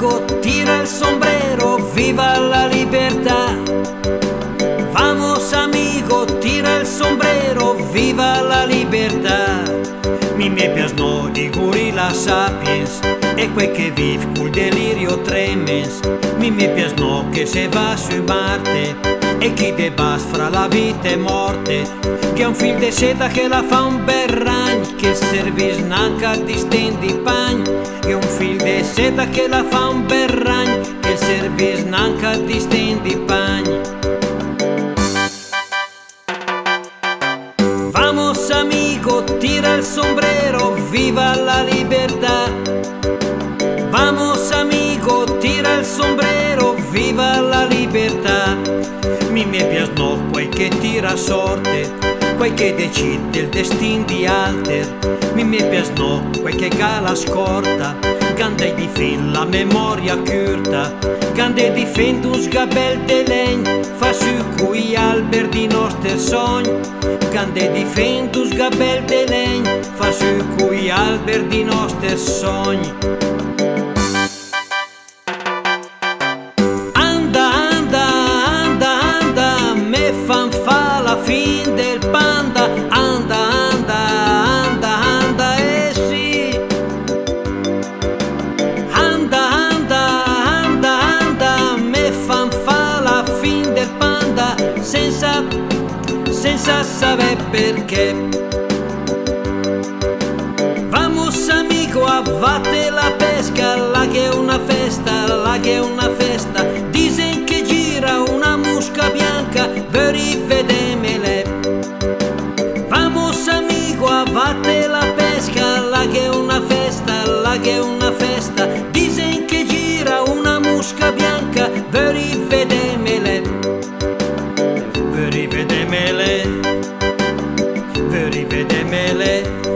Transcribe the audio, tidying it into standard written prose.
amigo, tira el sombrero, viva la libertad. Vamos amigo, tira el sombrero, viva la libertà. Mi piace no i gorilla sapiens e quei che vive col delirio tremens. Mi piace no che se va su Marte e chi debas fra la vita e morte. Che è un fil de seta che la fa un bel ragno, che servis nanca di stendi pagn. Che è un fil de seta che la fa un bel ragno, che servis nanca di stendi pagn. Vamos amigo, tira el sombrero, viva la libertà. Vamos amigo, tira el sombrero, viva la libertà. Mi piace no quei che tira sorte, quei che decide il destin di alter. Mi piace no quei che gala scorta, gande di fin la memoria curta. Gande di fin un sgabel de legno, fa su cui alber di nostri sogni. Gande di fin un sgabel de legno, fa su cui alber di nostri sogni. Fan fa la fin del panda, anda, anda, anda, anda, sì. Anda, anda, anda, anda, me fan fa la fin del panda, senza saber perché. Vamos amigo, avvate la pesca, là che è una festa, là che è una festa. Dicen che gira una musca bianca, veri vedemele. Vamos amigo, avvate la pesca, là che è una festa, là che è una festa. Dicen che gira una musca bianca, veri vedemele. Veri vedemele, veri vedemele.